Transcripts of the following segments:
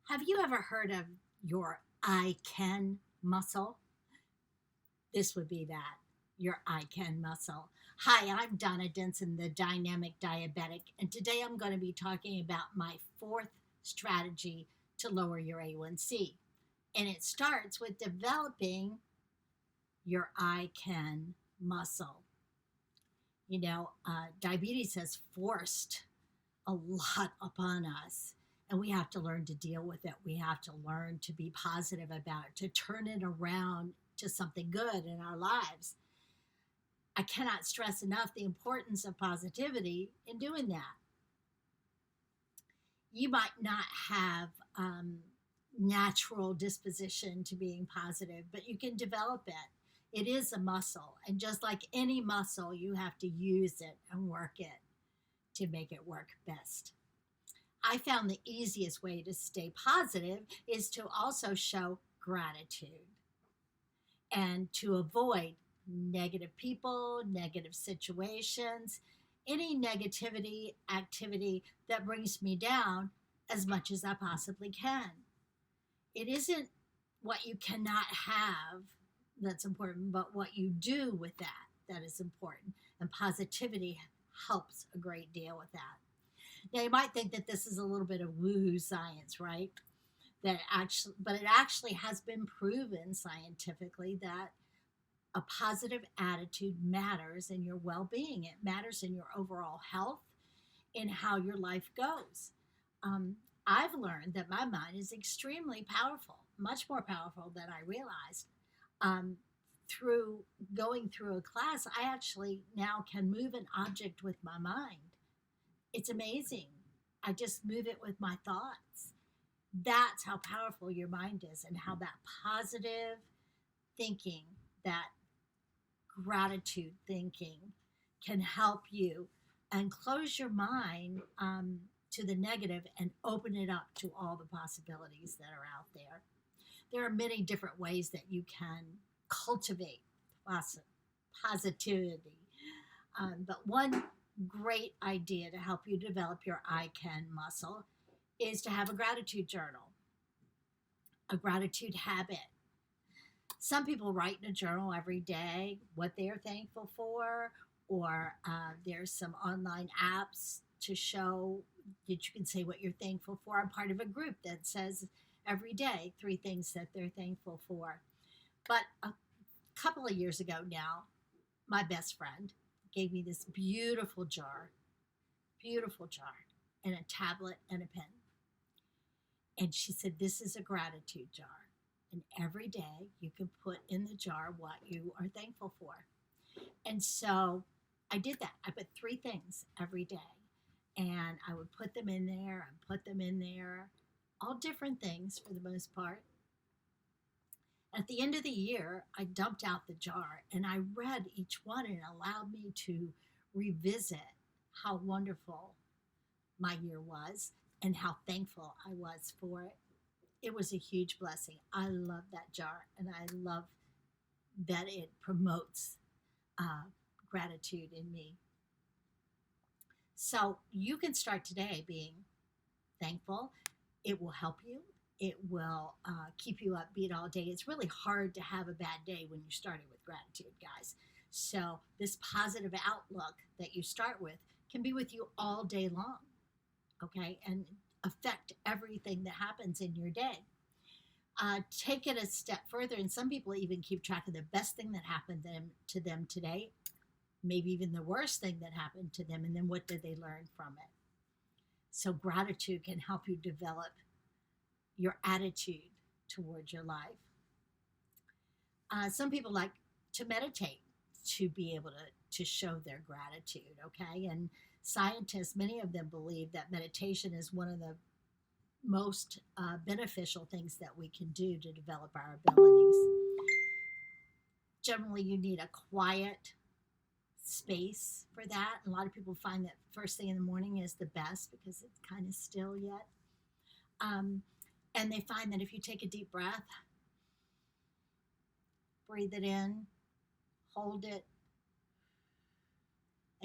Have you ever heard of your I can muscle? This would be that, your I can muscle. Hi, I'm Donna Denson, the Dynamic Diabetic, and today I'm going to be talking about my fourth strategy to lower your A1C. And it starts with developing your I can muscle. Diabetes has forced a lot upon us, and we have to learn to deal with it. We have to learn to be positive about it, to turn it around to something good in our lives. I cannot stress enough the importance of positivity in doing that. You might not have natural disposition to being positive, but you can develop it. It is a muscle, and just like any muscle, you have to use it and work it to make it work best. I found the easiest way to stay positive is to also show gratitude and to avoid negative people, negative situations, any negativity activity that brings me down as much as I possibly can. It isn't what you cannot have that's important, but what you do with that is important. And positivity helps a great deal with that. Now you might think that this is a little bit of woohoo science, right? But it actually has been proven scientifically that a positive attitude matters in your well-being. It matters in your overall health, in how your life goes. I've learned that my mind is extremely powerful, much more powerful than I realized. Through going through a class, I actually now can move an object with my mind. It's amazing. I just move it with my thoughts. That's how powerful your mind is, and how that positive thinking, that gratitude thinking can help you and close your mind to the negative and open it up to all the possibilities that are out there. There are many different ways that you can cultivate positivity. But one great idea to help you develop your I can muscle is to have a gratitude journal, a gratitude habit. Some people write in a journal every day what they're thankful for, or there's some online apps to show that you can say what you're thankful for. I'm part of a group that says every day 3 things that they're thankful for. But a couple of years ago now, my best friend gave me this beautiful jar, and a tablet and a pen. And she said, this is a gratitude jar. And every day you can put in the jar what you are thankful for. And so I did that. I put 3 things every day. And I would put them in there and put them in there, all different things for the most part. At the end of the year, I dumped out the jar and I read each one, and it allowed me to revisit how wonderful my year was and how thankful I was for it. It was a huge blessing. I love that jar, and I love that it promotes gratitude in me. So you can start today being thankful. It will help you. It will keep you upbeat all day. It's really hard to have a bad day when you're starting with gratitude, guys. So this positive outlook that you start with can be with you all day long, okay, and affect everything that happens in your day. Take it a step further, and some people even keep track of the best thing that happened to them today, maybe even the worst thing that happened to them, and then what did they learn from it. So gratitude can help you develop your attitude towards your life. Some people like to meditate to be able to show their gratitude, okay? And scientists, many of them believe that meditation is one of the most beneficial things that we can do to develop our abilities. Generally, you need a quiet space for that. A lot of people find that first thing in the morning is the best because it's kind of still yet. And they find that if you take a deep breath, breathe it in, hold it,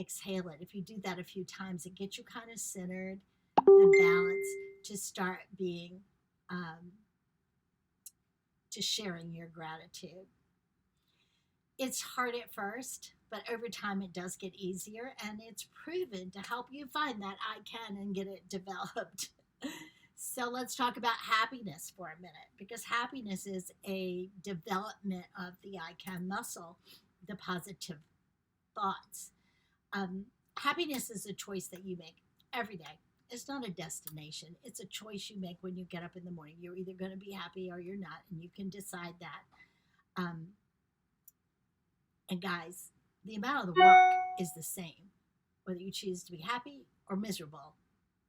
exhale it. If you do that a few times, it gets you kind of centered and balanced to start being to sharing your gratitude. It's hard at first, but over time it does get easier, and it's proven to help you find that I can and get it developed. So let's talk about happiness for a minute, because happiness is a development of the I can muscle, the positive thoughts. Happiness is a choice that you make every day. It's not a destination. It's a choice you make when you get up in the morning. You're either going to be happy or you're not, and you can decide that. And guys, the amount of the work is the same, whether you choose to be happy or miserable.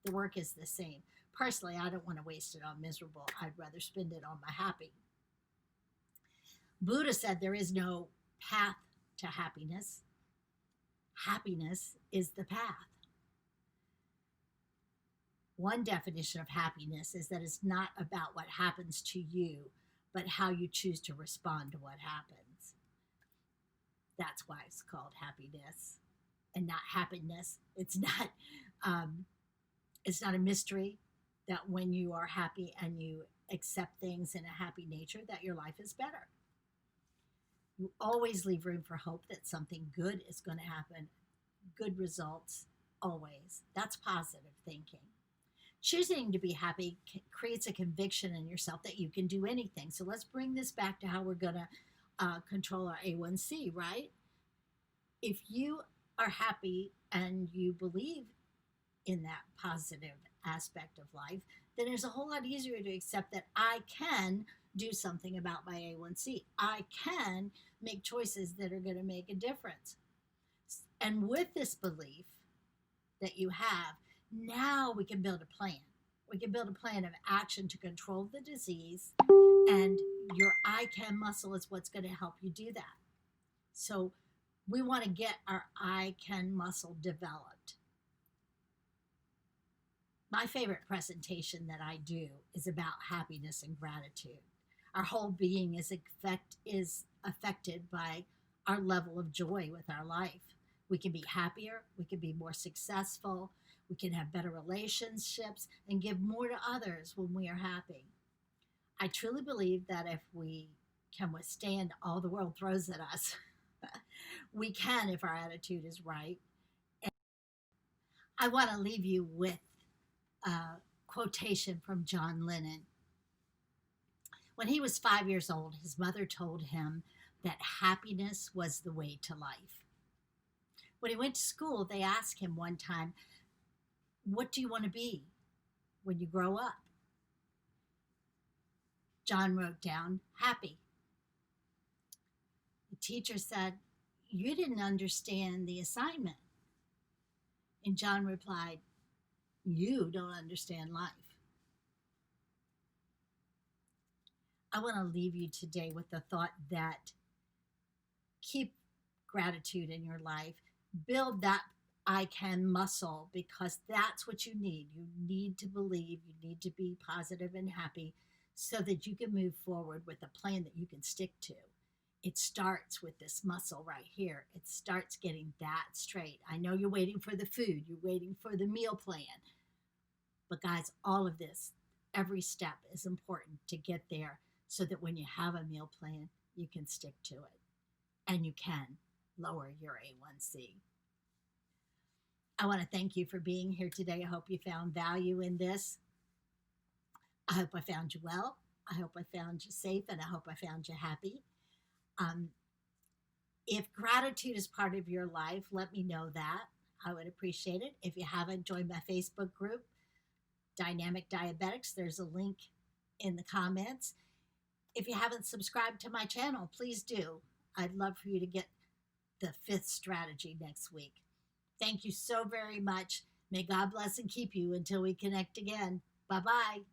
The work is the same. Personally, I don't want to waste it on miserable. I'd rather spend it on my happy. Buddha said there is no path to happiness. Happiness is the path. One definition of happiness is that it's not about what happens to you, but how you choose to respond to what happens. That's why it's called happiness and not happiness. It's not a mystery that when you are happy and you accept things in a happy nature, that your life is better. You always leave room for hope that something good is going to happen. Good results, always. That's positive thinking. Choosing to be happy creates a conviction in yourself that you can do anything. So let's bring this back to how we're going to control our A1C, right? If you are happy and you believe in that positive aspect of life, then it's a whole lot easier to accept that I can do something about my A1C. I can make choices that are going to make a difference. And with this belief that you have, now we can build a plan. We can build a plan of action to control the disease, and your I can muscle is what's going to help you do that. So we want to get our I can muscle developed. My favorite presentation that I do is about happiness and gratitude. Our whole being is affected by our level of joy with our life. We can be happier, we can be more successful, we can have better relationships and give more to others when we are happy. I truly believe that if we can withstand all the world throws at us, we can if our attitude is right. And I want to leave you with a quotation from John Lennon. When he was 5 years old, his mother told him that happiness was the way to life. When he went to school, they asked him one time, "What do you want to be when you grow up?" John wrote down, "Happy." The teacher said, "You didn't understand the assignment." And John replied, "You don't understand life." I want to leave you today with the thought that keep gratitude in your life. Build that I can muscle, because that's what you need. You need to believe, you need to be positive and happy so that you can move forward with a plan that you can stick to. It starts with this muscle right here. It starts getting that straight. I know you're waiting for the food, you're waiting for the meal plan. But guys, all of this, every step is important to get there so that when you have a meal plan, you can stick to it and you can lower your A1C. I want to thank you for being here today. I hope you found value in this. I hope I found you well. I hope I found you safe, and I hope I found you happy. If gratitude is part of your life, let me know that. I would appreciate it. If you haven't joined my Facebook group, Dynamic Diabetics, there's a link in the comments. If you haven't subscribed to my channel, please do. I'd love for you to get the 5th strategy next week. Thank you so very much. May God bless and keep you until we connect again. Bye-bye.